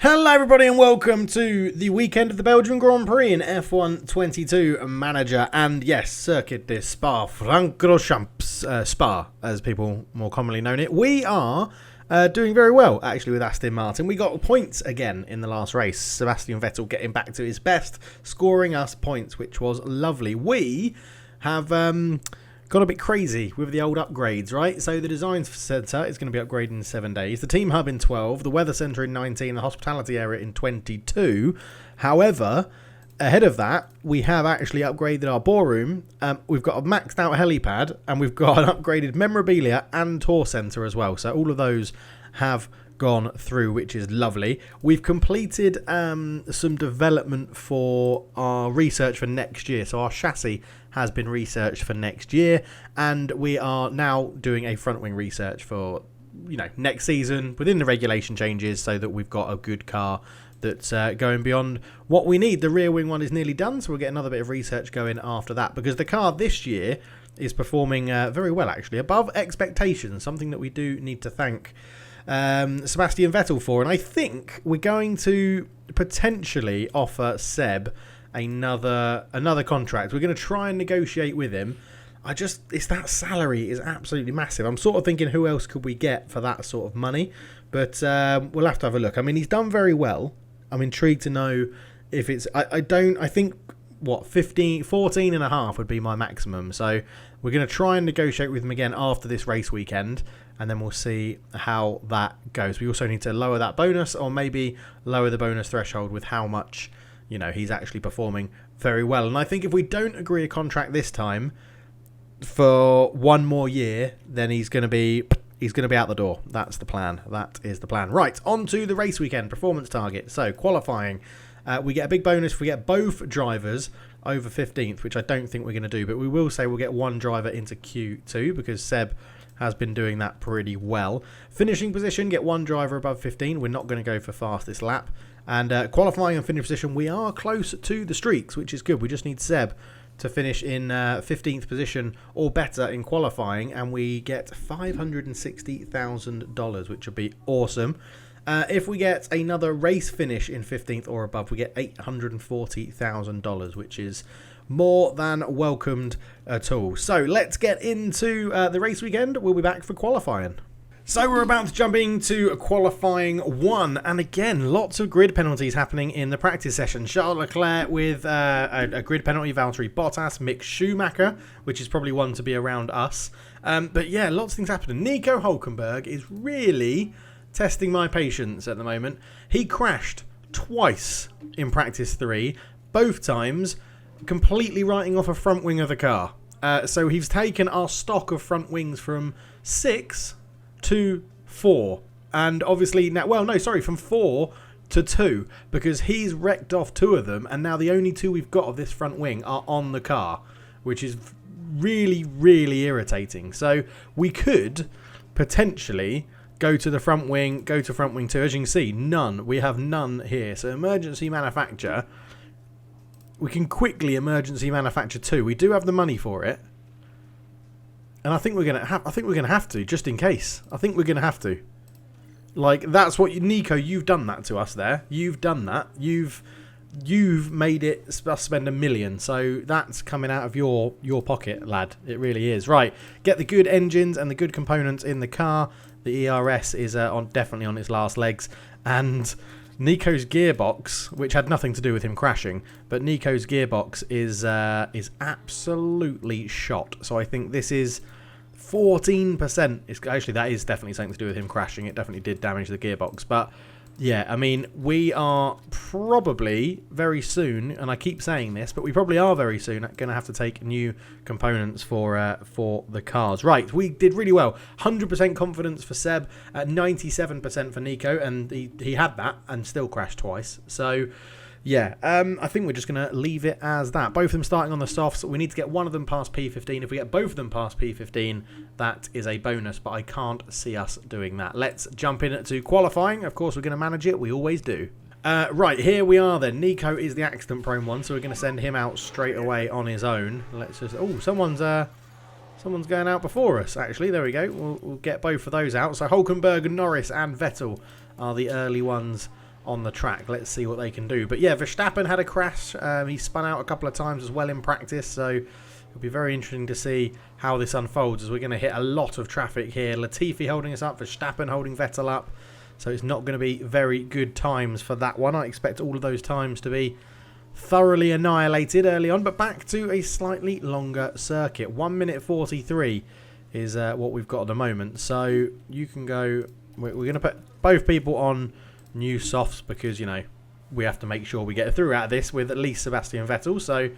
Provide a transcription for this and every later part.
Hello everybody and welcome to the weekend of the Belgian Grand Prix in F1 22 Manager and yes, Circuit de Spa-Francorchamps, Spa as people more commonly know it. We are doing very well actually with Aston Martin. We got points again in the last race. Sebastian Vettel getting back to his best, scoring us points, which was lovely. We have got a bit crazy with the old upgrades, right? So the design centre is going to be upgraded in 7 days, the team hub in 12, the weather centre in 19, the hospitality area in 22. However, ahead of that, we have actually upgraded our ballroom. We've got a maxed out helipad, and we've got an upgraded memorabilia and tour centre as well. So all of those have gone through, which is lovely. We've completed some development for our research for next year. So our chassis has been researched for next year, and we are now doing a front wing research for next season within the regulation changes, so that we've got a good car that's going beyond what we need. The rear wing one is nearly done, so we'll get another bit of research going after that, because the car this year is performing very well, actually above expectations, something that we do need to thank Sebastian Vettel for. And I think we're going to potentially offer Seb another contract. We're going to try and negotiate with him. It's that salary is absolutely massive. I'm sort of thinking, who else could we get for that sort of money? But we'll have to have a look. I mean, he's done very well. I'm intrigued to know if it's I think what 14 and a half would be my maximum. So we're going to try and negotiate with him again after this race weekend, and then we'll see how that goes. We also need to lower that bonus, or maybe lower the bonus threshold with how much he's actually performing very well. And I think if we don't agree a contract this time for one more year, then he's going to be out the door. That's the plan. That is the plan. Right, on to the race weekend performance target. So qualifying, we get a big bonus if we get both drivers over 15th, which I don't think we're going to do, but we will say we'll get one driver into Q2 because Seb has been doing that pretty well. Finishing position, get one driver above 15. We're not going to go for fastest lap. And qualifying and finish position, we are close to the streaks, which is good. We just need Seb to finish in 15th position or better in qualifying, and we get $560,000, which would be awesome. If we get another race finish in 15th or above, we get $840,000, which is more than welcomed at all. So let's get into the race weekend. We'll be back for qualifying. So we're about to jump into qualifying one, and again, lots of grid penalties happening in the practice session. Charles Leclerc with a grid penalty, Valtteri Bottas, Mick Schumacher, which is probably one to be around us. But yeah, lots of things happening. Nico Hülkenberg is really testing my patience at the moment. He crashed twice in practice 3, both times completely writing off a front wing of the car. So he's taken our stock of front wings from 6 to 4, and obviously now, from 4 to 2, because he's wrecked off 2 of them, and now the only 2 we've got of this front wing are on the car, which is really, really irritating. So we could potentially go to the front wing, go to front wing 2. As you can see, none. We have none here. So emergency manufacture. We can quickly emergency manufacture 2. We do have the money for it. And I think we're gonna have to, just in case. I think we're gonna have to. Like, that's what Nico, you've done that to us there. You've done that. You've made it us spend $1 million. So that's coming out of your pocket, lad. It really is. Right, get the good engines and the good components in the car. The ERS is definitely on its last legs, and Nico's gearbox, which had nothing to do with him crashing, but Nico's gearbox is absolutely shot. So I think this is 14%. Actually, that is definitely something to do with him crashing. It definitely did damage the gearbox. But yeah, I mean, we are probably very soon, and I keep saying this, but we probably are very soon going to have to take new components for the cars. Right, we did really well. 100% confidence for Seb, 97% for Nico, and he had that and still crashed twice. So yeah, I think we're just going to leave it as that. Both of them starting on the softs. We need to get one of them past P15. If we get both of them past P15, that is a bonus, but I can't see us doing that. Let's jump in to qualifying. Of course, we're going to manage it. We always do. Right, here we are then. Nico is the accident-prone one, so we're going to send him out straight away on his own. Let's just... Oh, someone's going out before us, actually. There we go. We'll get both of those out. So Hülkenberg, Norris and Vettel are the early ones on the track. Let's see what they can do. But yeah, Verstappen had a crash. He spun out a couple of times as well in practice, so it'll be very interesting to see how this unfolds, as we're going to hit a lot of traffic here. Latifi holding us up, Verstappen holding Vettel up, so it's not going to be very good times for that one. I expect all of those times to be thoroughly annihilated early on, but back to a slightly longer circuit. 1 minute 43 is what we've got at the moment, so you can go. We're going to put both people on new softs because, you know, we have to make sure we get through out of this with at least Sebastian Vettel, so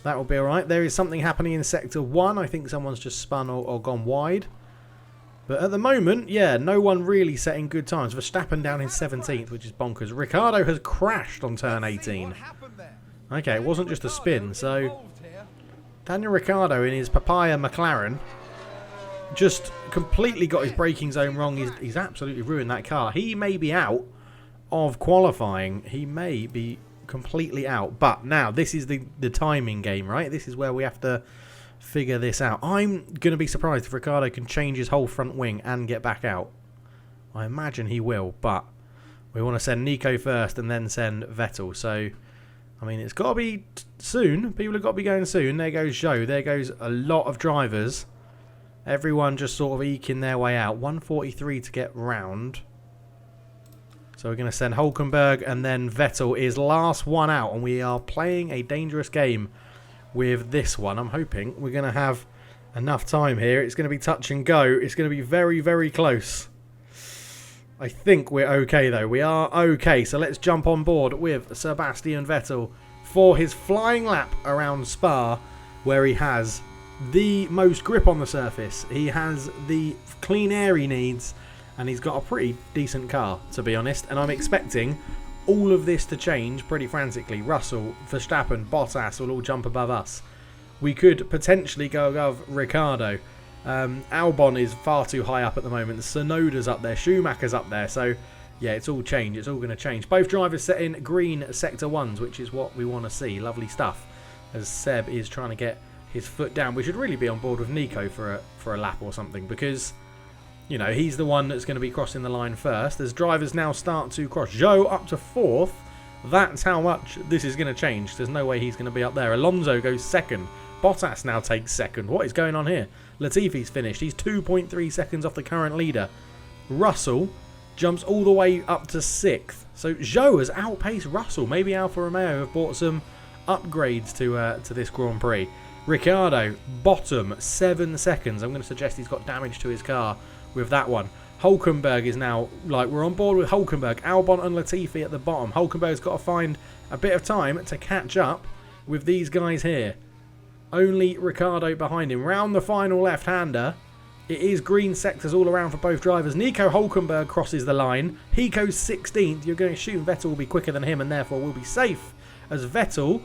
that will be alright. There is something happening in Sector 1. I think someone's just spun or gone wide. But at the moment, yeah, no one really setting good times. Verstappen down in 17th, which is bonkers. Ricciardo has crashed on turn 18. Okay, it wasn't just a spin, so Daniel Ricciardo in his papaya McLaren just completely got his braking zone wrong. He's absolutely ruined that car. He may be out of qualifying. He may be completely out. But now, this is the timing game, right? This is where we have to figure this out. I'm going to be surprised if Ricciardo can change his whole front wing and get back out. I imagine he will, but we want to send Nico first and then send Vettel. So, I mean, it's got to be soon. People have got to be going soon. There goes Zhou. There goes a lot of drivers. Everyone just sort of eking their way out. 143 to get round. So we're going to send Hulkenberg, and then Vettel is last one out. And we are playing a dangerous game with this one. I'm hoping we're going to have enough time here. It's going to be touch and go. It's going to be very, very close. I think we're okay, though. We are okay. So let's jump on board with Sebastian Vettel for his flying lap around Spa, where he has the most grip on the surface. He has the clean air he needs, and he's got a pretty decent car, to be honest. And I'm expecting all of this to change pretty frantically. Russell, Verstappen, Bottas will all jump above us. We could potentially go above Ricciardo. Albon is far too high up at the moment. Tsunoda's up there. Schumacher's up there. So, yeah, it's all changed. It's all going to change. Both drivers set in green sector 1s, which is what we want to see. Lovely stuff. As Seb is trying to get his foot down. We should really be on board with Nico for a lap or something, because, you know, he's the one that's going to be crossing the line first. As drivers now start to cross. Zhou up to 4th. That's how much this is going to change. There's no way he's going to be up there. Alonso goes 2nd. Bottas now takes 2nd. What is going on here? Latifi's finished. He's 2.3 seconds off the current leader. Russell jumps all the way up to 6th. So Zhou has outpaced Russell. Maybe Alfa Romeo have bought some upgrades to this Grand Prix. Ricciardo, bottom, 7 seconds. I'm going to suggest he's got damage to his car with that one. Hulkenberg is now, like, we're on board with Hulkenberg. Albon and Latifi at the bottom. Hulkenberg's got to find a bit of time to catch up with these guys here. Only Ricciardo behind him. Round the final left-hander. It is green sectors all around for both drivers. Nico Hulkenberg crosses the line. He goes 16th. You're going to assume Vettel will be quicker than him and therefore will be safe, as Vettel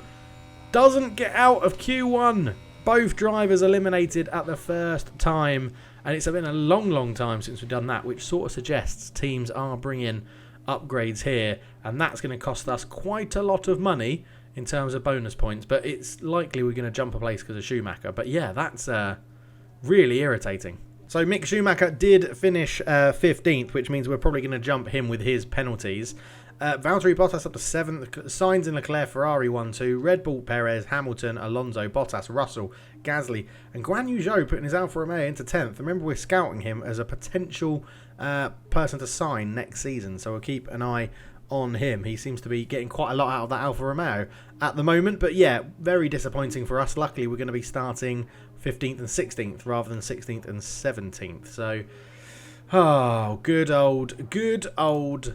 doesn't get out of Q1. Both drivers eliminated at the first time. And it's been a long, long time since we've done that, which sort of suggests teams are bringing upgrades here. And that's going to cost us quite a lot of money in terms of bonus points. But it's likely we're going to jump a place because of Schumacher. But yeah, that's really irritating. So Mick Schumacher did finish 15th, which means we're probably going to jump him with his penalties. Valtteri Bottas up to 7th. Sainz and Leclerc, Ferrari 1-2. Red Bull, Perez, Hamilton, Alonso, Bottas, Russell, Gasly, and Guan Yu Zhou putting his Alfa Romeo into 10th. Remember, we're scouting him as a potential person to sign next season, so we'll keep an eye on him. He seems to be getting quite a lot out of that Alfa Romeo at the moment, but yeah, very disappointing for us. Luckily, we're going to be starting 15th and 16th rather than 16th and 17th. So, oh, good old,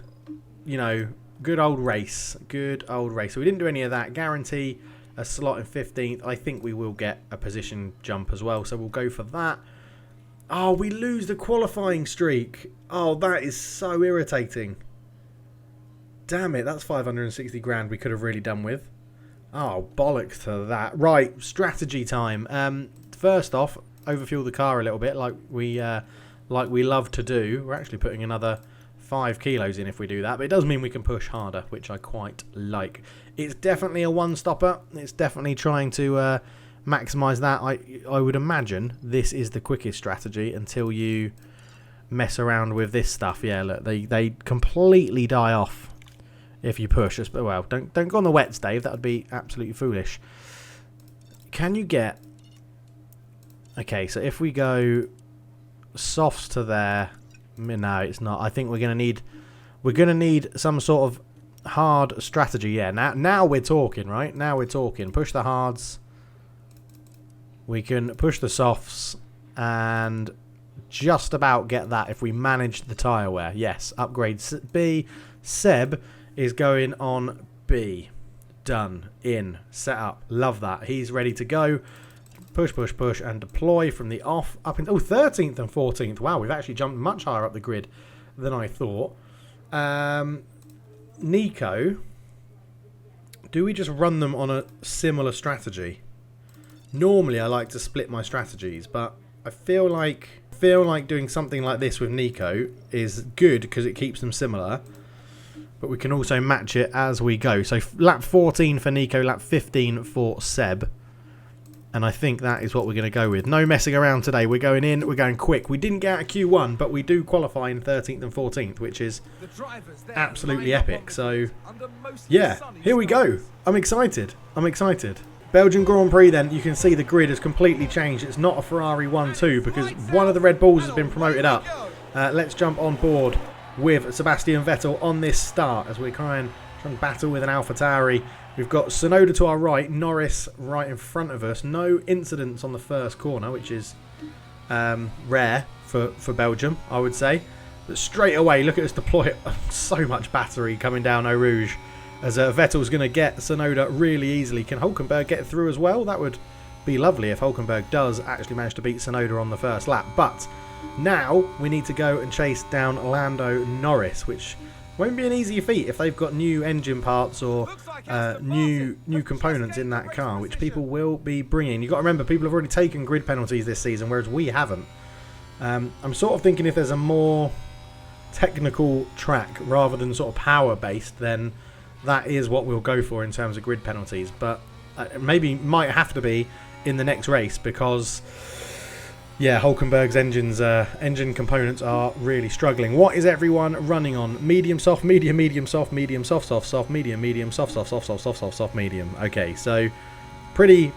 you know, good old race. Good old race. So we didn't do any of that. Guarantee a slot in 15th. I think we will get a position jump as well. So we'll go for that. Oh, we lose the qualifying streak. Oh, that is so irritating. Damn it. That's 560 grand we could have really done with. Oh, bollocks to that. Right, strategy time. First off, overfuel the car a little bit like we love to do. We're actually putting another 5 kilos in if we do that, but it does mean we can push harder, which I quite like. It's definitely a one-stopper. It's definitely trying to maximise that. I would imagine this is the quickest strategy until you mess around with this stuff. Yeah, look, they completely die off if you push. Well, don't go on the wets, Dave. That would be absolutely foolish. Can you get... Okay, so if we go softs to there... No, it's not. I think we're going to need some sort of hard strategy. Yeah, now we're talking, right? Now we're talking. Push the hards. We can push the softs and just about get that if we manage the tyre wear. Yes, upgrade B. Seb is going on B. Done. In. Set up. Love that. He's ready to go. Push, push, push, and deploy from the off up in 13th and 14th. Wow, we've actually jumped much higher up the grid than I thought. Nico, do we just run them on a similar strategy? Normally, I like to split my strategies, but I feel like doing something like this with Nico is good because it keeps them similar. But we can also match it as we go. So lap 14 for Nico, lap 15 for Seb. And I think that is what we're going to go with. No messing around today. We're going in. We're going quick. We didn't get out of Q1, but we do qualify in 13th and 14th, which is absolutely epic. So, yeah, here we go. I'm excited. I'm excited. Belgian Grand Prix, then, you can see the grid has completely changed. It's not a Ferrari 1-2 because one of the Red Bulls has been promoted up. Let's jump on board with Sebastian Vettel on this start as we try and battle with an AlphaTauri. We've got Tsunoda to our right, Norris right in front of us. No incidents on the first corner, which is rare for Belgium, I would say. But straight away, look at us deploy so much battery coming down Eau Rouge. As Vettel's going to get Tsunoda really easily. Can Hulkenberg get through as well? That would be lovely if Hulkenberg does actually manage to beat Tsunoda on the first lap. But now we need to go and chase down Lando Norris, which won't be an easy feat if they've got new engine parts or new components in that car, which people will be bringing. You've got to remember, people have already taken grid penalties this season, whereas we haven't. I'm sort of thinking if there's a more technical track rather than sort of power-based, then that is what we'll go for in terms of grid penalties. But maybe might have to be in the next race because... yeah, Hulkenberg's engine components are really struggling. What is everyone running on? Medium, soft, medium, medium, soft, medium, soft, soft, soft, medium, medium, soft, soft, soft, soft, soft, soft, soft, medium. Okay, so pretty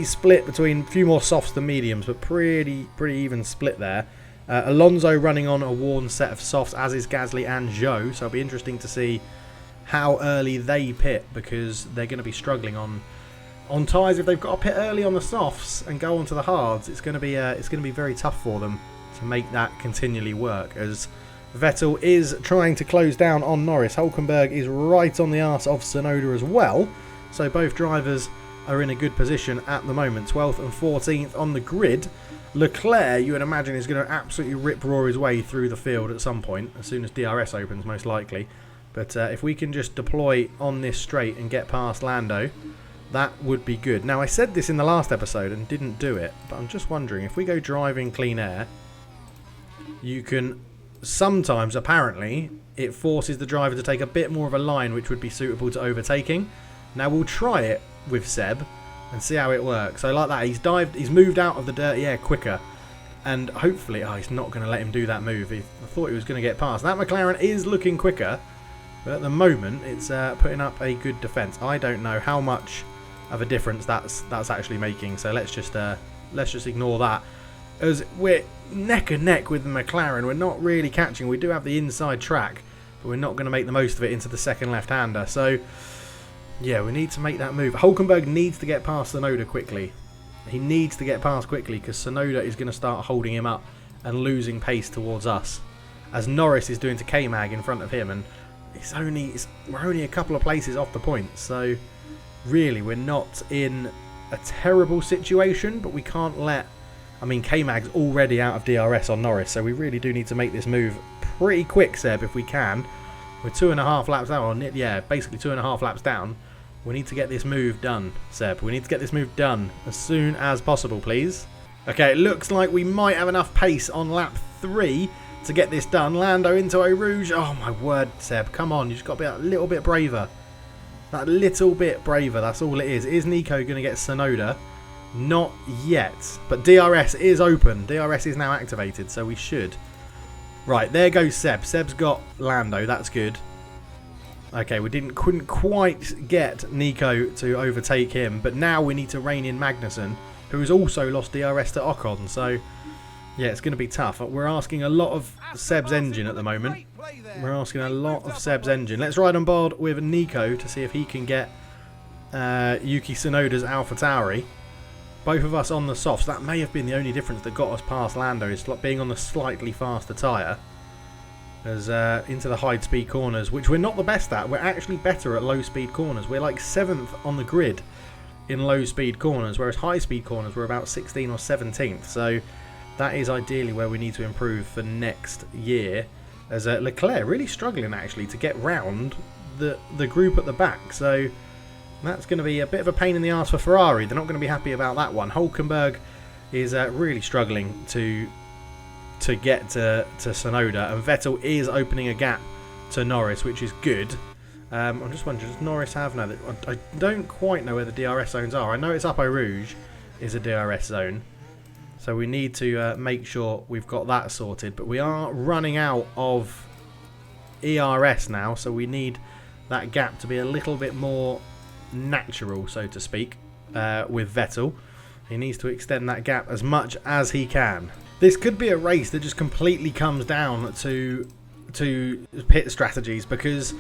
split between a few more softs than mediums, but pretty even split there. Alonso running on a worn set of softs, as is Gasly and Zhou. So it'll be interesting to see how early they pit because they're going to be struggling on tyres. If they've got to pit early on the softs and go onto the hards, it's going to be very tough for them to make that continually work, as Vettel is trying to close down on Norris. Hulkenberg is right on the arse of Tsunoda as well, so both drivers are in a good position at the moment. 12th and 14th on the grid. Leclerc, you would imagine, is going to absolutely rip-roar his way through the field at some point, as soon as DRS opens most likely. But if we can just deploy on this straight and get past Lando, that would be good. Now, I said this in the last episode and didn't do it, but I'm just wondering, if we go driving clean air, you can sometimes, apparently, it forces the driver to take a bit more of a line which would be suitable to overtaking. Now, we'll try it with Seb and see how it works. So like that, he's moved out of the dirty air quicker, and hopefully, he's not going to let him do that move. I thought he was going to get past. That McLaren is looking quicker, but at the moment, it's putting up a good defence. I don't know how much of a difference that's actually making, so let's just ignore that, as we're neck and neck with the McLaren. We're not really catching. We do have the inside track, but we're not going to make the most of it into the second left-hander. So yeah, we need to make that move. Hulkenberg needs to get past Tsunoda quickly. He needs to get past quickly because Tsunoda is going to start holding him up and losing pace towards us, as Norris is doing to K-Mag in front of him, and we're only a couple of places off the points. So really, we're not in a terrible situation, but we can't let... I mean, K-Mag's already out of DRS on Norris, so we really do need to make this move pretty quick, Seb, if we can. We're 2.5 laps down, basically 2.5 laps down. We need to get this move done, Seb. We need to get this move done as soon as possible, please. Okay, it looks like we might have enough pace on lap 3 to get this done. Lando into Eau Rouge. Oh, my word, Seb. Come on, you just got to be a little bit braver. That little bit braver, that's all it is. Is Nico going to get Tsunoda? Not yet. But DRS is open. DRS is now activated, so we should. Right, there goes Seb. Seb's got Lando, that's good. Okay, we couldn't quite get Nico to overtake him, but now we need to rein in Magnussen, who has also lost DRS to Ocon. So, yeah, it's going to be tough. We're asking a lot of Seb's engine at the moment. We're asking a lot of Seb's engine. Let's ride on board with Nico to see if he can get Yuki Tsunoda's AlphaTauri. Both of us on the softs. That may have been the only difference that got us past Lando, is being on the slightly faster tyre. As into the high-speed corners, which we're not the best at. We're actually better at low-speed corners. We're like 7th on the grid in low-speed corners, whereas high-speed corners we're about 16th or 17th. So that is ideally where we need to improve for next year. As Leclerc really struggling actually to get round the group at the back. So that's going to be a bit of a pain in the arse for Ferrari. They're not going to be happy about that one. Hulkenberg is really struggling to get to Tsunoda, and Vettel is opening a gap to Norris, which is good. I'm just wondering, does Norris have now? I don't quite know where the DRS zones are. I know it's up Eau Rouge is a DRS zone, so we need to make sure we've got that sorted. But we are running out of ERS now, so we need that gap to be a little bit more natural, so to speak, with Vettel. He needs to extend that gap as much as he can. This could be a race that just completely comes down to pit strategies, because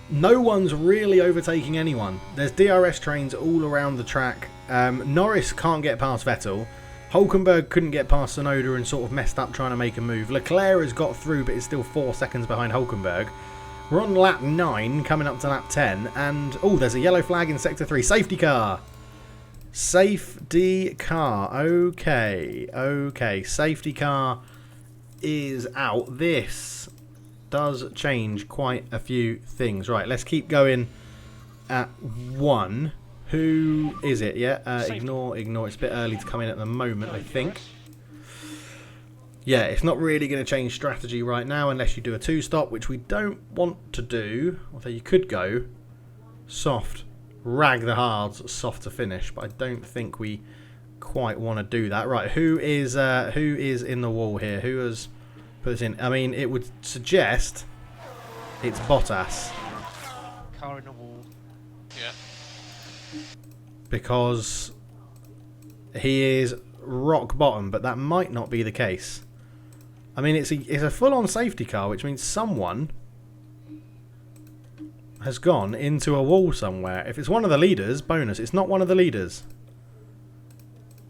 no one's really overtaking anyone. There's DRS trains all around the track. Norris can't get past Vettel. Hulkenberg couldn't get past Tsunoda and sort of messed up trying to make a move. Leclerc has got through but is still 4 seconds behind Hulkenberg. We're on lap 9, coming up to lap 10, and oh, there's a yellow flag in sector 3. Safety car. Safety car. Okay. Safety car is out. This does change quite a few things. Right, let's keep going at 1. Who is it? Yeah, ignore. It's a bit early to come in at the moment, I think. Yeah, it's not really going to change strategy right now unless you do a 2-stop, which we don't want to do. Although you could go soft. Rag the hards, soft to finish, but I don't think we quite want to do that. Right, who is in the wall here? Who has put this in? I mean, it would suggest it's Bottas. Car in the wall. Yeah. Because he is rock bottom, but that might not be the case. I mean, it's a full-on safety car, which means someone has gone into a wall somewhere. If it's one of the leaders, bonus. It's not one of the leaders.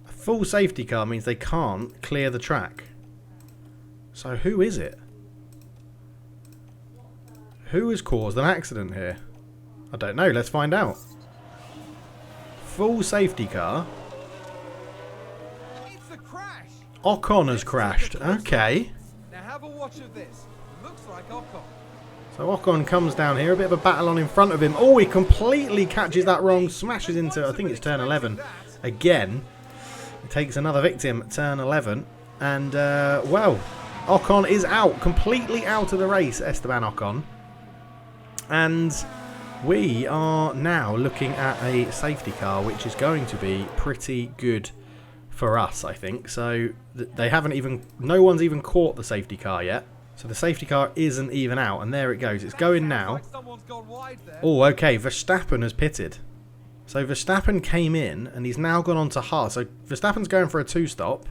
A full safety car means they can't clear the track. So who is it? Who has caused an accident here? I don't know. Let's find out. Full safety car. It's a crash. Ocon has crashed. Okay. Now have a watch of this. Looks like Ocon. So Ocon comes down here, a bit of a battle on in front of him. Oh, he completely catches that wrong, smashes into, I think it's turn 11 again. He takes another victim, turn 11. And, well, Ocon is out, completely out of the race, Esteban Ocon. And we are now looking at a safety car, which is going to be pretty good for us, I think. So they haven't even, no one's even caught the safety car yet. So the safety car isn't even out, and there it goes. It's going now. Oh, okay, Verstappen has pitted. So Verstappen came in, and he's now gone on to hard. So Verstappen's going for a 2-stop.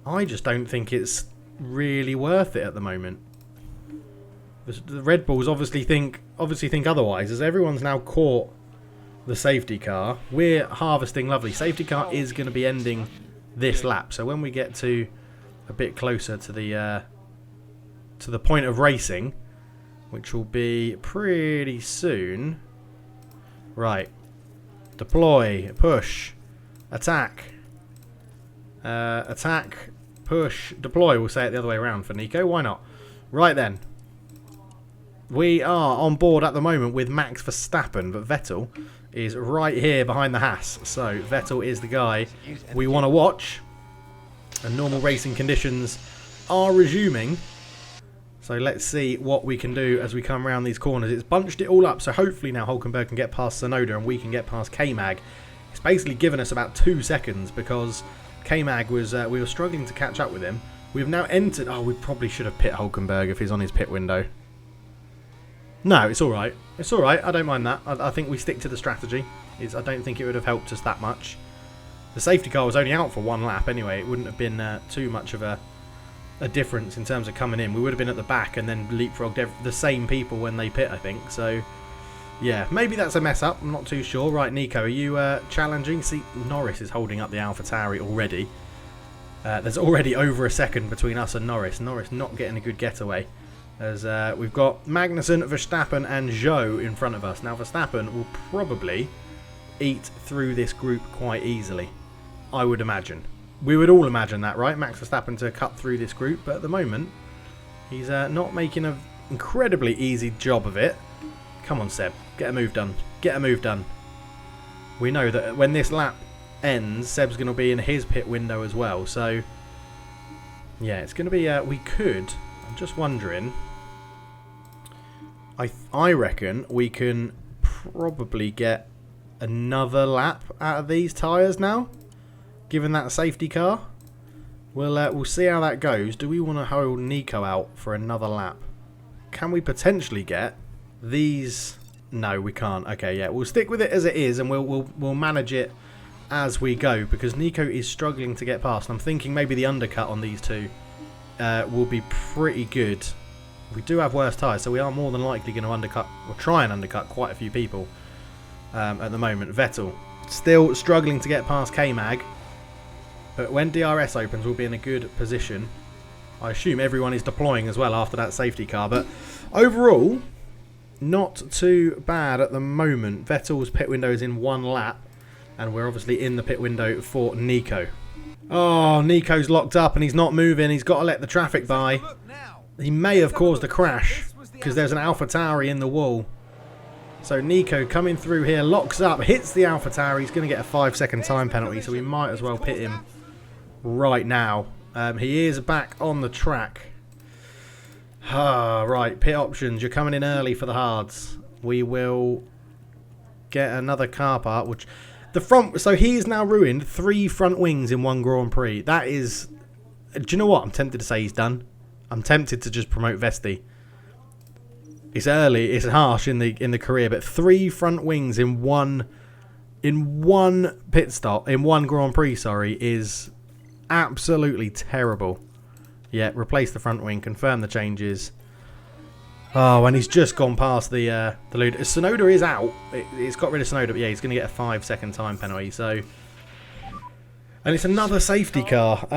I just don't think it's really worth it at the moment. The Red Bulls obviously think otherwise, as everyone's now caught the safety car. We're harvesting lovely. Safety car is going to be ending this lap. So when we get to a bit closer to the point of racing, which will be pretty soon. Right. Deploy, push, attack. Attack, push, deploy. We'll say it the other way around for Nico. Why not? Right then. We are on board at the moment with Max Verstappen, but Vettel is right here behind the Haas. So Vettel is the guy we want to watch. And normal racing conditions are resuming. So let's see what we can do as we come around these corners. It's bunched it all up, so hopefully now Hulkenberg can get past Tsunoda and we can get past K-Mag. It's basically given us about 2 seconds because K-Mag was, we were struggling to catch up with him. We've now entered, oh, we probably should have pit Hulkenberg if he's on his pit window. No, it's all right. It's all right. I don't mind that. I think we stick to the strategy. I don't think it would have helped us that much. The safety car was only out for one lap anyway. It wouldn't have been too much of a difference in terms of coming in. We would have been at the back and then leapfrogged the same people when they pit, I think. So, yeah, maybe that's a mess up. I'm not too sure. Right, Nico, are you challenging? See, Norris is holding up the AlphaTauri already. There's already over a second between us and Norris. Norris not getting a good getaway. As we've got Magnussen, Verstappen and Zhou in front of us. Now, Verstappen will probably eat through this group quite easily, I would imagine. We would all imagine that, right? Max Verstappen to cut through this group, but at the moment, he's not making an incredibly easy job of it. Come on, Seb. Get a move done. Get a move done. We know that when this lap ends, Seb's going to be in his pit window as well. So, yeah, it's going to be... we could... I'm just wondering... I reckon we can probably get another lap out of these tyres now, given that safety car. We'll see how that goes. Do we want to hold Nico out for another lap? Can we potentially get these? No, we can't. Okay, yeah, we'll stick with it as it is, and we'll manage it as we go, because Nico is struggling to get past. I'm thinking maybe the undercut on these two will be pretty good. We do have worse tyres, so we are more than likely going to undercut, or try and undercut quite a few people at the moment. Vettel still struggling to get past K-Mag, but when DRS opens we'll be in a good position. I assume everyone is deploying as well after that safety car, but overall not too bad at the moment. Vettel's pit window is in one lap, and we're obviously in the pit window for Nico. Oh, Nico's locked up and he's not moving. He's got to let the traffic by. He may have caused a crash because there's an AlphaTauri in the wall. So Nico coming through here, locks up, hits the AlphaTauri. He's going to get a 5-second time penalty, so we might as well pit him right now. He is back on the track. Right, pit options. You're coming in early for the hards. We will get another car part, which the front. So he's now ruined 3 front wings in one Grand Prix. That is. Do you know what? I'm tempted to say he's done. I'm tempted to just promote Vesti. It's early, it's harsh in the career, but 3 front wings in one pit stop, in one Grand Prix, sorry, is absolutely terrible. Yeah, replace the front wing, confirm the changes. Oh, and he's just gone past the lead. Tsunoda is out. It's got rid of Tsunoda, but yeah, he's going to get a 5-second time penalty. So, and it's another safety car.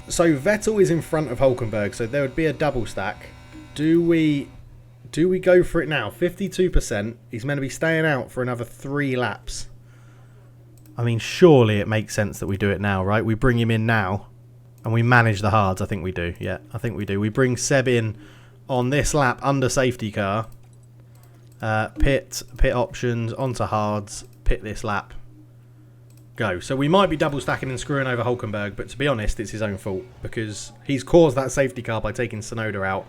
So Vettel is in front of Hülkenberg, so there would be a double stack. Do we go for it now? 52%. He's meant to be staying out for another 3 laps. I mean, surely it makes sense that we do it now, right? We bring him in now, and we manage the hards. I think we do. Yeah, I think we do. We bring Seb in on this lap under safety car. Pit options, onto hards, pit this lap. Go. So we might be double stacking and screwing over Hülkenberg, but to be honest, it's his own fault because he's caused that safety car by taking Tsunoda out.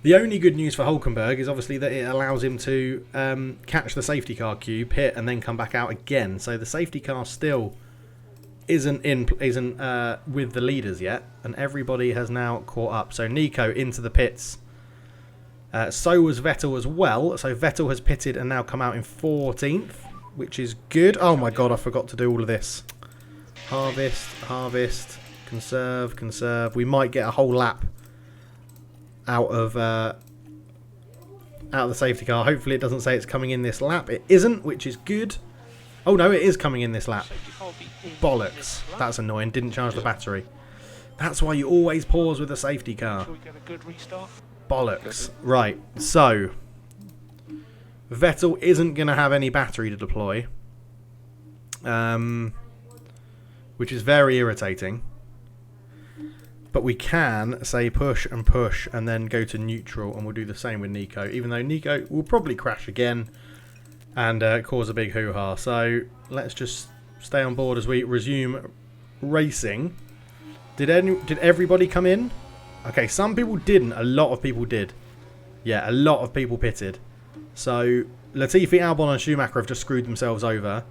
The only good news for Hülkenberg is obviously that it allows him to catch the safety car queue, pit, and then come back out again. So the safety car still isn't with the leaders yet, and everybody has now caught up. So Nico into the pits. So was Vettel as well. So Vettel has pitted and now come out in 14th. Which is good. Oh my god, I forgot to do all of this. Harvest, conserve. We might get a whole lap out of the safety car. Hopefully it doesn't say it's coming in this lap. It isn't, which is good. Oh no, it is coming in this lap. Bollocks. That's annoying. Didn't charge the battery. That's why you always pause with a safety car. Bollocks. Right, so Vettel isn't going to have any battery to deploy, which is very irritating. But we can say push and then go to neutral, and we'll do the same with Nico, even though Nico will probably crash again and cause a big hoo-ha. So let's just stay on board as we resume racing. Did everybody come in? Okay, some people didn't. A lot of people did. Yeah, a lot of people pitted. So Latifi, Albon and Schumacher have just screwed themselves over.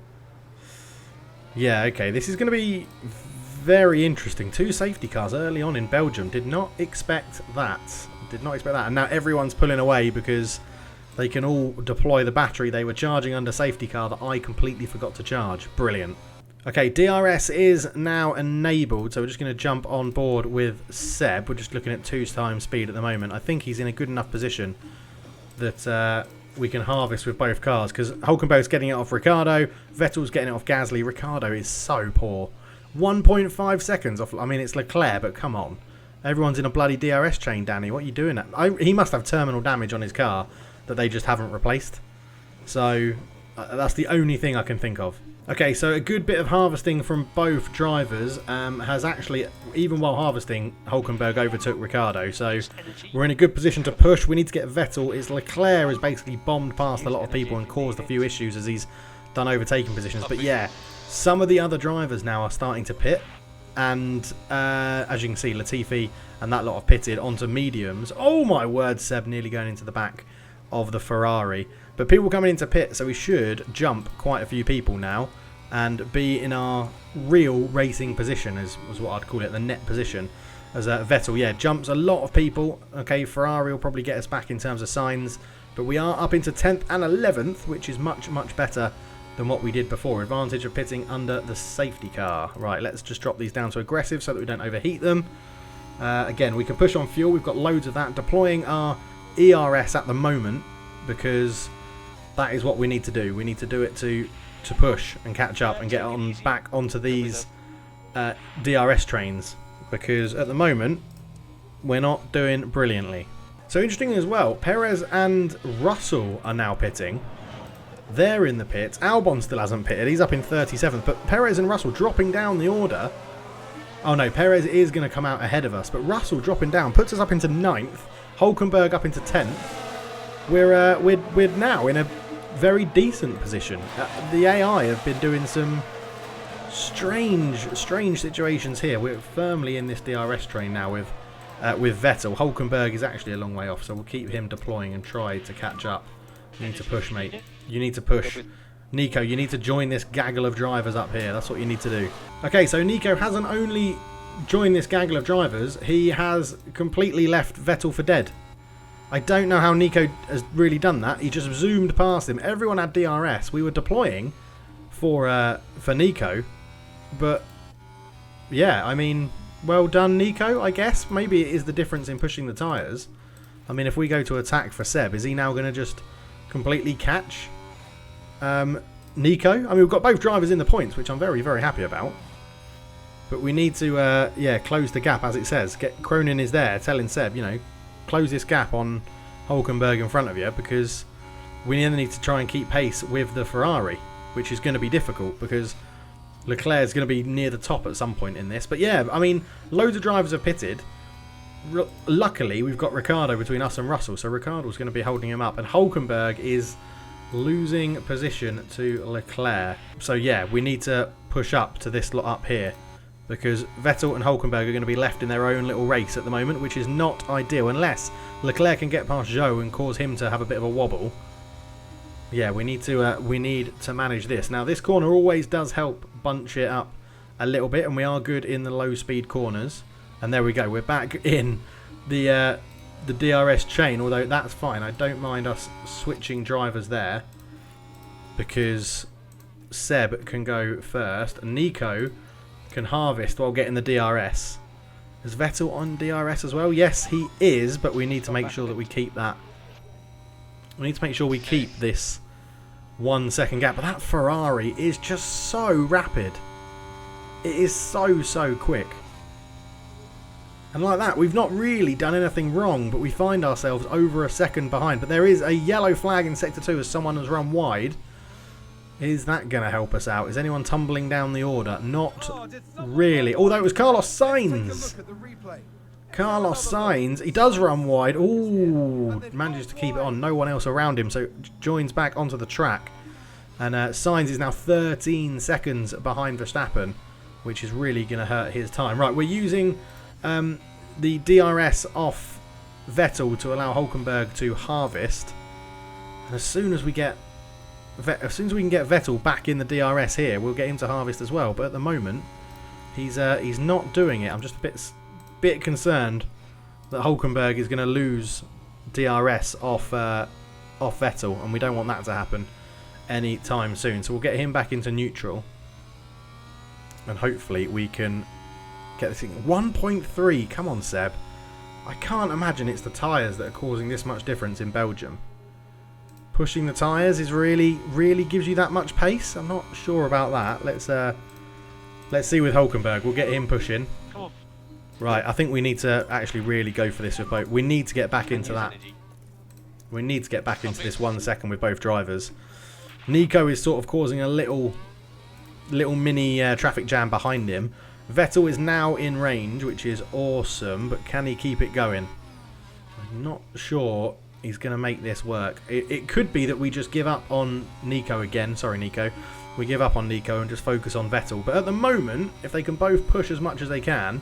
Yeah, okay. This is going to be very interesting. 2 safety cars early on in Belgium. Did not expect that. And now everyone's pulling away because They can all deploy the battery they were charging under safety car that I completely forgot to charge. Brilliant. Okay, DRS is now enabled, so we're just going to jump on board with Seb. We're just looking at 2 times speed at the moment. I think he's in a good enough position that we can harvest with both cars, because Hulkenberg's getting it off Ricciardo, Vettel's getting it off Gasly. Ricciardo is so poor. 1.5 seconds off. I mean, it's Leclerc, but come on. Everyone's in a bloody DRS chain, Danny. What are you doing? He must have terminal damage on his car that they just haven't replaced. So that's the only thing I can think of. Okay, so a good bit of harvesting from both drivers has actually, even while harvesting, Hulkenberg overtook Ricciardo. So we're in a good position to push. We need to get Vettel. It's Leclerc has basically bombed past a lot of people and caused a few issues as he's done overtaking positions. But yeah, some of the other drivers now are starting to pit. And as you can see, Latifi and that lot have pitted onto mediums. Oh my word, Seb nearly going into the back of the Ferrari. But people coming into pit, so we should jump quite a few people now and be in our real racing position, is what I'd call it, the net position. As Vettel, yeah, jumps a lot of people. Okay, Ferrari will probably get us back in terms of signs, but we are up into 10th and 11th, which is much, much better than what we did before. Advantage of pitting under the safety car. Right, let's just drop these down to aggressive so that we don't overheat them. Again, we can push on fuel. We've got loads of that. Deploying our ERS at the moment, because that is what we need to do. We need to do it to push and catch up and get on back onto these DRS trains, because at the moment we're not doing brilliantly. So interesting as well, Perez and Russell are now pitting. They're in the pits. Albon still hasn't pitted. He's up in 37th, but Perez and Russell dropping down the order. Oh no, Perez is going to come out ahead of us, but Russell dropping down puts us up into 9th. Hulkenberg up into 10th. We're now in a very decent position. The AI have been doing some strange situations here. We're firmly in this DRS train now with Vettel. Hulkenberg is actually a long way off, so we'll keep him deploying and try to catch up. You need to push, mate. You need to push. Nico, you need to join this gaggle of drivers up here. That's what you need to do. Okay, so Nico hasn't only joined this gaggle of drivers, he has completely left Vettel for dead. I don't know how Nico has really done that. He just zoomed past him. Everyone had DRS. We were deploying for Nico, but yeah, I mean, well done, Nico. I guess maybe it is the difference in pushing the tyres. I mean, if we go to attack for Seb, is he now going to just completely catch Nico? I mean, we've got both drivers in the points, which I'm very, very happy about. But we need to, yeah, close the gap, as it says. Cronin is there telling Seb, you know, close this gap on Hulkenberg in front of you, because we need to try and keep pace with the Ferrari, which is going to be difficult because Leclerc is going to be near the top at some point in this. But yeah, I mean, loads of drivers have pitted. Luckily, we've got Ricciardo between us and Russell, so Ricciardo's going to be holding him up, and Hulkenberg is losing position to Leclerc. So yeah, we need to push up to this lot up here, because Vettel and Hulkenberg are going to be left in their own little race at the moment, which is not ideal, unless Leclerc can get past Zhou and cause him to have a bit of a wobble. Yeah, we need to manage this. Now, this corner always does help bunch it up a little bit, and we are good in the low-speed corners. And there we go. We're back in the DRS chain, although that's fine. I don't mind us switching drivers there, because Seb can go first, and Nico can harvest while getting the DRS. Is Vettel on DRS as well? Yes, he is, but we need to make sure that we keep that. We need to make sure we keep this 1 second gap. But that Ferrari is just so rapid. It is so quick. And like that, we've not really done anything wrong, but we find ourselves over a second behind. But there is a yellow flag in Sector 2 as someone has run wide. Is that going to help us out? Is anyone tumbling down the order? Not really. Although it was Carlos Sainz. Carlos Sainz, he does run wide. Ooh, manages to keep it on. No one else around him, so joins back onto the track. And Sainz is now 13 seconds behind Verstappen, which is really going to hurt his time. Right, we're using the DRS off Vettel to allow Hulkenberg to harvest. And as soon as we can get Vettel back in the DRS here, we'll get him to harvest as well. But at the moment, he's not doing it. I'm just a bit concerned that Hulkenberg is going to lose DRS off off Vettel, and we don't want that to happen any time soon. So we'll get him back into neutral, and hopefully we can get this thing. 1.3, come on Seb. I can't imagine it's the tyres that are causing this much difference in Belgium. Pushing the tyres is really gives you that much pace. I'm not sure about that. Let's see with Hulkenberg. We'll get him pushing. Come on. Right, I think we need to actually really go for this with both. We need to get back into that. We need to get back into this 1 second with both drivers. Nico is sort of causing a little mini traffic jam behind him. Vettel is now in range, which is awesome, but can he keep it going? I'm not sure he's going to make this work. It could be that we just give up on Nico again. Sorry, Nico. We give up on Nico and just focus on Vettel. But at the moment, if they can both push as much as they can,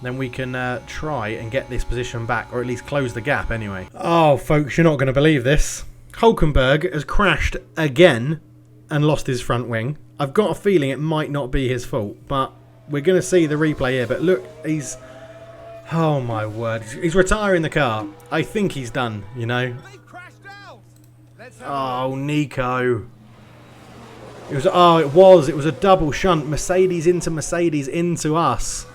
then we can try and get this position back, or at least close the gap anyway. Oh, folks, you're not going to believe this. Hulkenberg has crashed again and lost his front wing. I've got a feeling it might not be his fault, but we're going to see the replay here. But look, he's... Oh, my word. He's retiring the car. I think he's done, you know. They crashed out. Oh, Nico. It was a double shunt. Mercedes into us.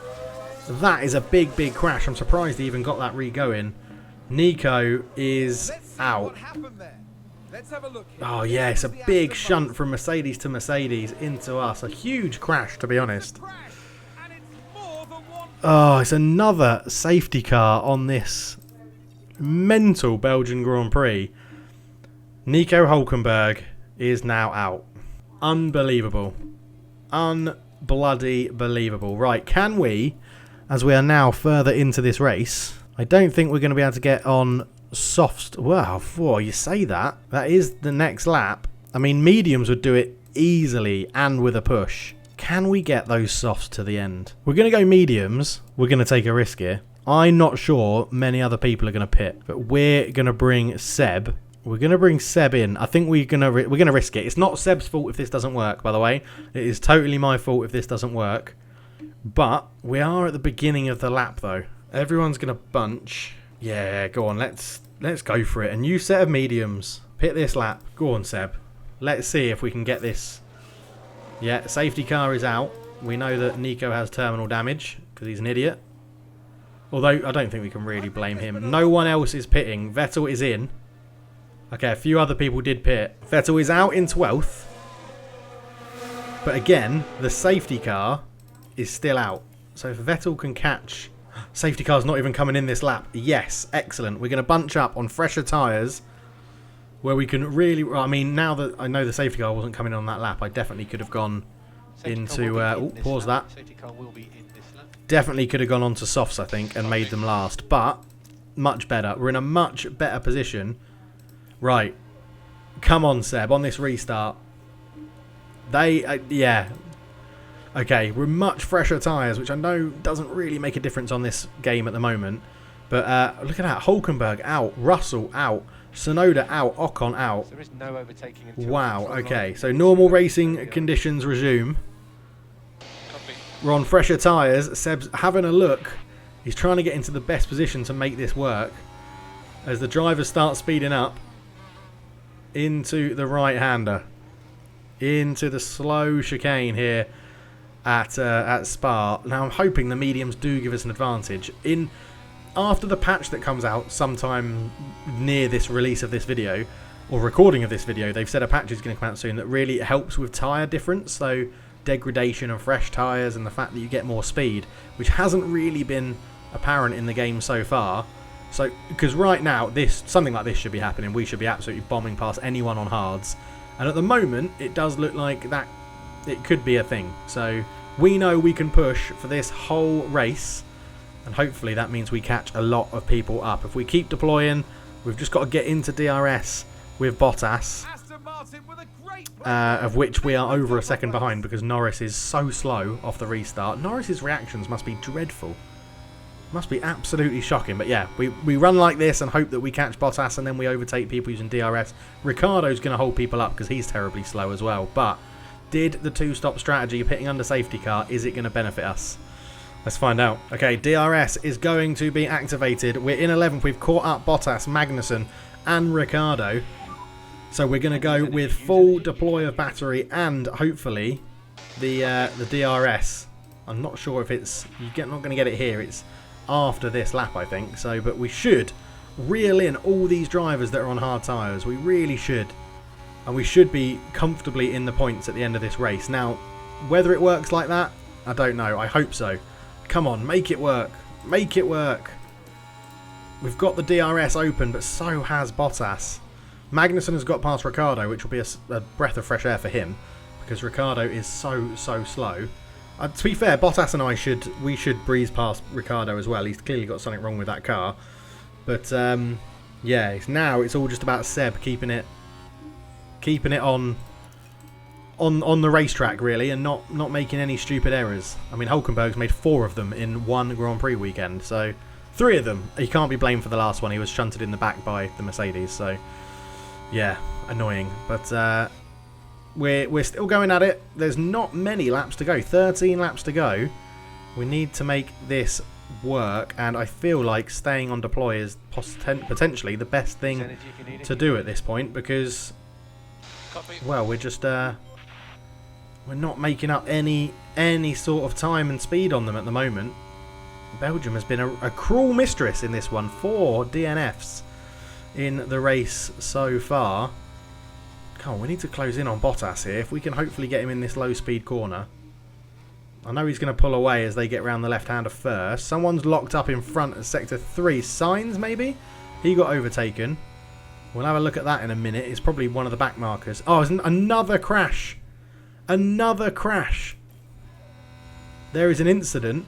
That is a big crash. I'm surprised he even got that re-going. Nico is out. Let's have a look here. Oh yeah, it's a big shunt from Mercedes to Mercedes into us. A huge crash, to be honest. Oh, it's another safety car on this mental Belgian Grand Prix. Nico Hulkenberg is now out. Unbelievable. Unbloody believable. Right, can we, as we are now further into this race, I don't think we're going to be able to get on softs. Wow, before you say that, that is the next lap. I mean, mediums would do it easily and with a push. Can we get those softs to the end? We're going to go mediums. We're going to take a risk here. I'm not sure many other people are going to pit, but we're going to bring Seb. We're going to bring Seb in. I think we're going to risk it. It's not Seb's fault if this doesn't work, by the way. It is totally my fault if this doesn't work. But we are at the beginning of the lap, though. Everyone's going to bunch. Yeah, go on. Let's go for it. A new set of mediums. Pit this lap. Go on, Seb. Let's see if we can get this. Yeah, safety car is out. We know that Nico has terminal damage because he's an idiot. Although, I don't think we can really blame him. No one else is pitting. Vettel is in. Okay, a few other people did pit. Vettel is out in 12th. But again, the safety car is still out. So if Vettel can catch... Safety car's not even coming in this lap. Yes, excellent. We're going to bunch up on fresher tyres where we can really... I mean, now that I know the safety car wasn't coming on that lap, I definitely could have gone into... pause that. Safety car will be in this lap. Definitely could have gone on to softs, I think, and made them last. But much better. We're in a much better position. Right. Come on, Seb, on this restart. Yeah. Okay, we're much fresher tyres, which I know doesn't really make a difference on this game at the moment. But look at that. Hulkenberg out. Russell out. Sonoda out. Ocon out. There is no overtaking until wow, okay. So normal racing conditions resume. We're on fresher tyres. Seb's having a look. He's trying to get into the best position to make this work. As the drivers start speeding up. Into the right-hander. Into the slow chicane here at Spa. Now I'm hoping the mediums do give us an advantage. After the patch that comes out sometime near this release of this video, or recording of this video, they've said a patch is going to come out soon that really helps with tyre difference, so degradation of fresh tyres and the fact that you get more speed, which hasn't really been apparent in the game so far. So, because right now, something like this should be happening. We should be absolutely bombing past anyone on hards. And at the moment, it does look like that it could be a thing. So, we know we can push for this whole race. And hopefully that means we catch a lot of people up. If we keep deploying, we've just got to get into DRS with Bottas. Aston Martin with a great Of which we are over a second behind because Norris is so slow off the restart. Norris's reactions must be dreadful. Must be absolutely shocking. But yeah, we run like this and hope that we catch Bottas and then we overtake people using DRS. Ricciardo's going to hold people up because he's terribly slow as well. But did the two-stop strategy of hitting under safety car, is it going to benefit us? Let's find out. Okay, DRS is going to be activated. We're in 11th. We've caught up Bottas, Magnussen and Ricciardo. So we're going to go with full deploy of battery and hopefully the DRS. I'm not sure if it's... You're not going to get it here. It's after this lap, I think. So, but we should reel in all these drivers that are on hard tyres. We really should. And we should be comfortably in the points at the end of this race. Now, whether it works like that, I don't know. I hope so. Come on, make it work. Make it work. We've got the DRS open, but so has Bottas. Magnussen has got past Ricciardo, which will be a breath of fresh air for him, because Ricciardo is so slow. To be fair, Bottas and I should breeze past Ricciardo as well. He's clearly got something wrong with that car. But yeah, now it's all just about Seb keeping it on the racetrack really, and not making any stupid errors. I mean, Hulkenberg's made 4 of them in one Grand Prix weekend, so 3 of them. He can't be blamed for the last one. He was shunted in the back by the Mercedes, so yeah, annoying. But we're still going at it. There's not many laps to go. 13 laps to go. We need to make this work, and I feel like staying on deploy is potentially the best thing to do at this point, because well, we're just we're not making up any sort of time and speed on them at the moment. Belgium has been a cruel mistress in this one. 4 DNFs in the race so far. Come on, we need to close in on Bottas here. If we can hopefully get him in this low speed corner. I know he's going to pull away as they get round the left-hander first. Someone's locked up in front at sector 3. Sainz, maybe? He got overtaken. We'll have a look at that in a minute. It's probably one of the back markers. Oh, it's another crash. Another crash. There is an incident.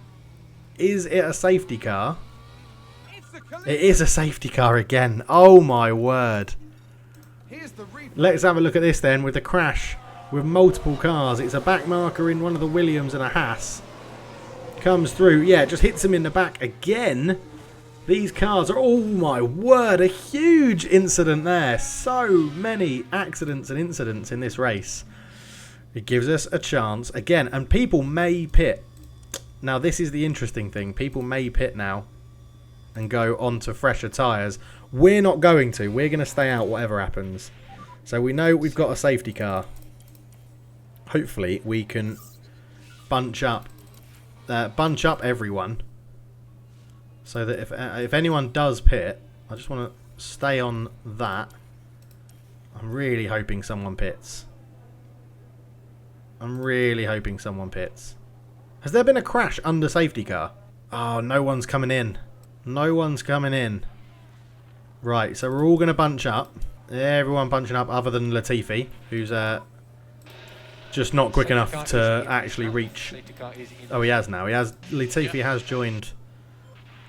Is it a safety car? It is a safety car again. Oh my word. Let's have a look at this then with the crash with multiple cars. It's a back marker in one of the Williams and a Haas. Comes through. Yeah, just hits him in the back again. These cars are... Oh my word. A huge incident there. So many accidents and incidents in this race. It gives us a chance again. And people may pit. Now this is the interesting thing. People may pit now and go on to fresher tyres. We're not going to. We're going to stay out whatever happens. So we know we've got a safety car. Hopefully we can bunch up everyone, so that if anyone does pit, I just want to stay on that. I'm really hoping someone pits. I'm really hoping someone pits. Has there been a crash under safety car? Oh, no one's coming in. No one's coming in. Right, so we're all going to bunch up. Everyone bunching up other than Latifi, who's just not quick enough to actually reach. Oh, he has now. Latifi has joined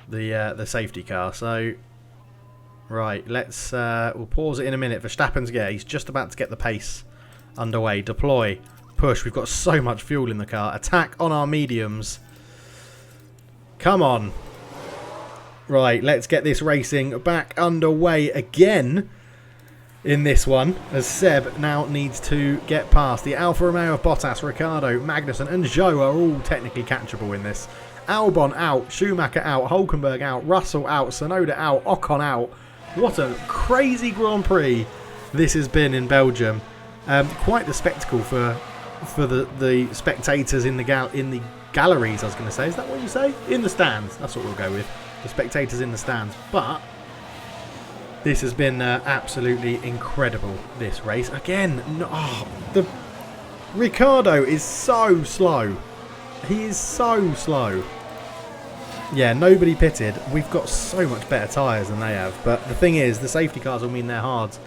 the safety car. So, right, let's we'll pause it in a minute. Verstappen's he's just about to get the pace underway. Deploy. Push. We've got so much fuel in the car. Attack on our mediums. Come on. Right, let's get this racing back underway again in this one, as Seb now needs to get past. The Alfa Romeo of Bottas, Ricciardo, Magnussen and Zhou are all technically catchable in this. Albon out, Schumacher out, Hulkenberg out, Russell out, Tsunoda out, Ocon out. What a crazy Grand Prix this has been in Belgium. Quite the spectacle for the spectators in the galleries, I was going to say. Is that what you say? In the stands. That's what we'll go with. The spectators in the stands. But this has been absolutely incredible, this race. Again, the Ricciardo is so slow. He is so slow. Yeah, nobody pitted. We've got so much better tyres than they have. But the thing is, the safety cars will mean their hards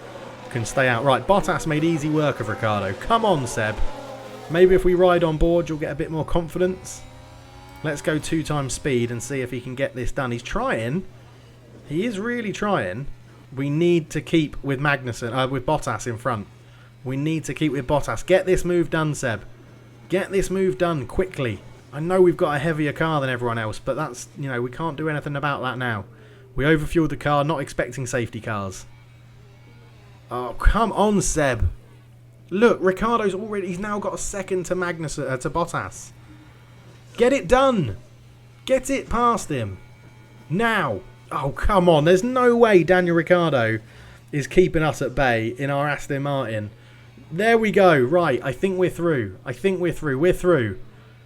can stay out. Right, Bottas made easy work of Ricciardo. Come on, Seb. Maybe if we ride on board, you'll get a bit more confidence. Let's go 2 times speed and see if he can get this done. He's trying. He is really trying. We need to keep with Magnussen, with Bottas in front. We need to keep with Bottas. Get this move done, Seb. Get this move done quickly. I know we've got a heavier car than everyone else, but that's, we can't do anything about that now. We overfueled the car, not expecting safety cars. Oh, come on, Seb. Look, Ricciardo's he's now got a second to Magnussen, to Bottas. Get it done. Get it past him. Now. Oh, come on. There's no way Daniel Ricciardo is keeping us at bay in our Aston Martin. There we go. Right, I think we're through. We're through.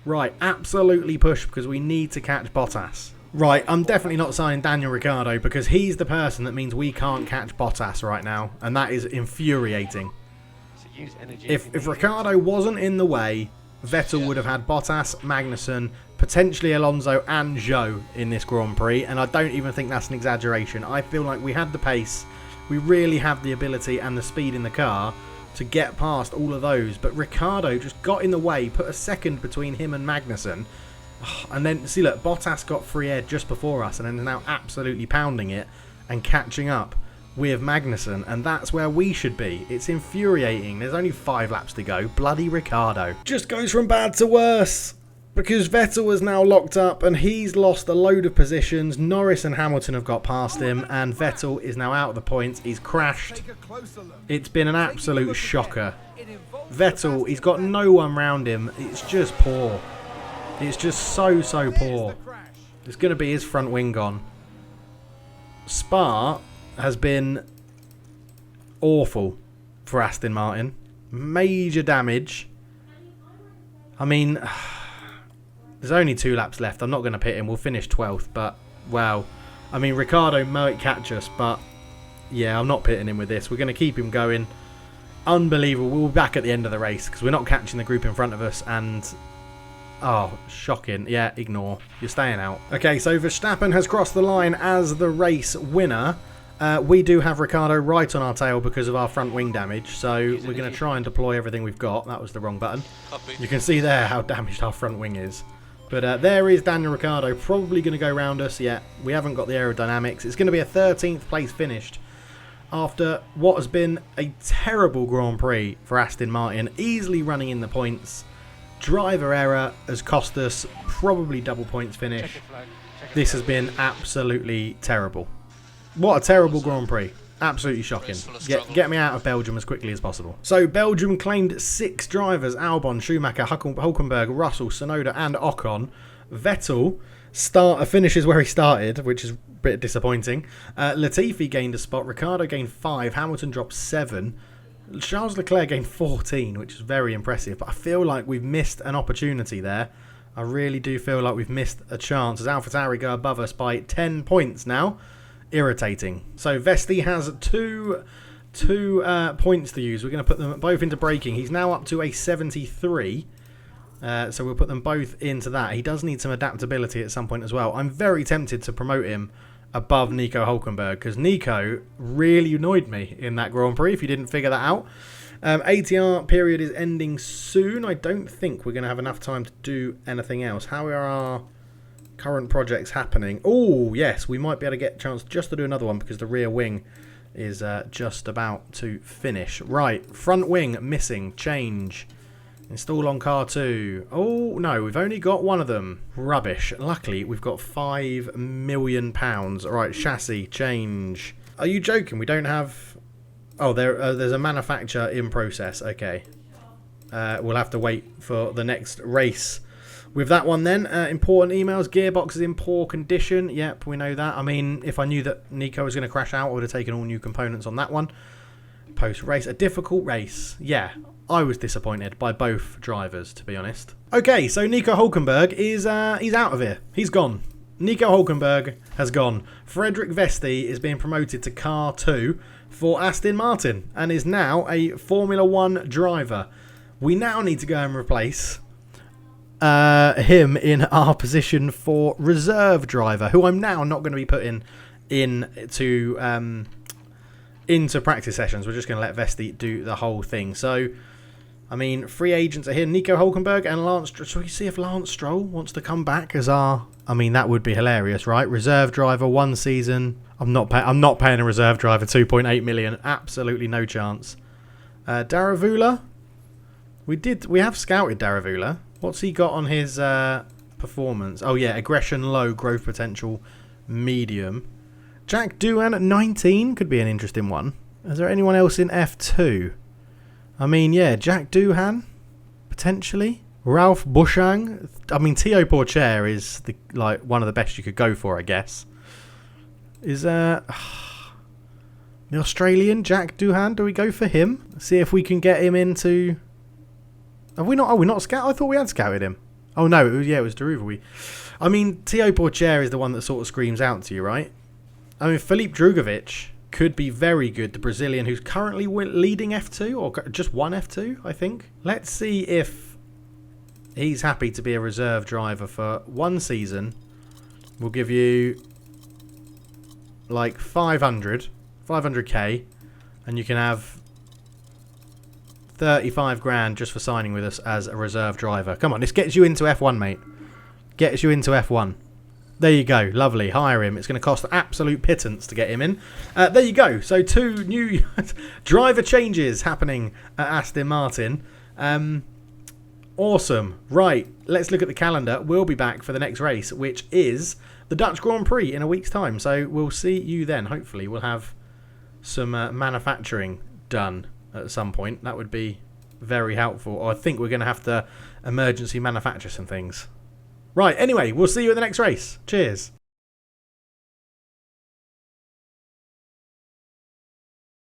Right, absolutely push because we need to catch Bottas. Right, I'm definitely not signing Daniel Ricciardo because he's the person that means we can't catch Bottas right now. And that is infuriating. So use energy If Ricciardo wasn't in the way, Vettel would have had Bottas, Magnussen, potentially Alonso and Zhou in this Grand Prix. And I don't even think that's an exaggeration. I feel like we had the pace. We really have the ability and the speed in the car to get past all of those. But Ricciardo just got in the way, put a second between him and Magnussen. And then, see, look, Bottas got free air just before us and then is now absolutely pounding it and catching up with Magnussen. And that's where we should be. It's infuriating. There's only 5 laps to go. Bloody Ricciardo. Just goes from bad to worse because Vettel is now locked up and he's lost a load of positions. Norris and Hamilton have got past him and Vettel is now out of the points. He's crashed. Take a closer look. It's been an absolute Look shocker. again. It involves Vettel, he's got no one round him. It's just poor. It's just so There's poor. the crash. It's going to be his front wing gone. Spa has been awful for Aston Martin. Major damage. I mean, there's only 2 laps left. I'm not going to pit him. We'll finish 12th, but wow. I mean, Ricciardo might catch us, but yeah, I'm not pitting him with this. We're going to keep him going. Unbelievable. We'll be back at the end of the race because we're not catching the group in front of us and... oh, shocking. Yeah, ignore. You're staying out. Okay, so Verstappen has crossed the line as the race winner. We do have Ricciardo right on our tail because of our front wing damage. So we're going to try and deploy everything we've got. That was the wrong button. You can see there how damaged our front wing is. But there is Daniel Ricciardo probably going to go round us. Yeah, we haven't got the aerodynamics. It's going to be a 13th place finished after what has been a terrible Grand Prix for Aston Martin. Easily running in the points. Driver error has cost us probably double points finish. This has been absolutely terrible. What a terrible Grand Prix. Absolutely shocking. Get me out of Belgium as quickly as possible. So Belgium claimed 6 drivers: Albon, Schumacher, Hulkenberg, Russell, Tsunoda and Ocon. Vettel finishes where he started, which is a bit disappointing. Latifi gained a spot. Ricciardo gained 5. Hamilton dropped 7. Charles Leclerc gained 14, which is very impressive. But I feel like we've missed an opportunity there. I really do feel like we've missed a chance as AlphaTauri go above us by 10 points now. Irritating. So Vesti has two points to use. We're going to put them both into braking. He's now up to a 73. So we'll put them both into that. He does need some adaptability at some point as well. I'm very tempted to promote him above Nico Hulkenberg because Nico really annoyed me in that Grand Prix, if you didn't figure that out. ATR period is ending soon. I don't think we're going to have enough time to do anything else. How are our current projects happening? Oh, yes, we might be able to get a chance just to do another one because the rear wing is just about to finish. Right, front wing missing, change. Install on car 2. Oh, no, we've only got one of them. Rubbish. Luckily, we've got £5 million. Right, chassis, change. Are you joking? We don't have... oh, there's a manufacture in process. Okay. We'll have to wait for the next race. With that one then, important emails. Gearbox is in poor condition. Yep, we know that. I mean, if I knew that Nico was going to crash out, I would have taken all new components on that one. Post-race. A difficult race. Yeah. I was disappointed by both drivers, to be honest. Okay, so Nico Hulkenberg is he's out of here. He's gone. Nico Hulkenberg has gone. Frederick Vesti is being promoted to car 2 for Aston Martin and is now a Formula 1 driver. We now need to go and replace him in our position for reserve driver, who I'm now not going to be putting into practice sessions. We're just going to let Vesti do the whole thing. So, I mean, free agents are here. Nico Hulkenberg and Lance Stroll. Shall we see if Lance Stroll wants to come back as our... I mean, that would be hilarious, right? Reserve driver, 1 season. I'm not paying a reserve driver 2.8 million. Absolutely no chance. Daravula. We have scouted Daravula. What's he got on his performance? Oh, yeah, aggression low, growth potential medium. Jack Doohan at 19 could be an interesting one. Is there anyone else in F2? I mean, yeah, Jack Doohan, potentially. Ralph Bushang. I mean, Theo Porcher is one of the best you could go for, I guess. Is The Australian, Jack Doohan. Do we go for him? See if we can get him into... Have we not? Oh, we're not scout. I thought we had scouted him. Oh, no. It was Deruva. I mean, Teo Porcher is the one that sort of screams out to you, right? I mean, Filip Drugovich could be very good. The Brazilian who's currently leading F2, or just one F2, I think. Let's see if he's happy to be a reserve driver for one season. We'll give you like 500k, and you can have 35 grand just for signing with us as a reserve driver. Come on, this gets you into F1, mate. Gets you into F1. There you go. Lovely. Hire him. It's going to cost absolute pittance to get him in. There you go. So 2 new driver changes happening at Aston Martin. Awesome. Right. Let's look at the calendar. We'll be back for the next race, which is the Dutch Grand Prix in a week's time. So we'll see you then. Hopefully we'll have some manufacturing done at some point. That would be very helpful. Or I think we're going to have to emergency manufacture some things. Right, anyway, we'll see you at the next race. Cheers.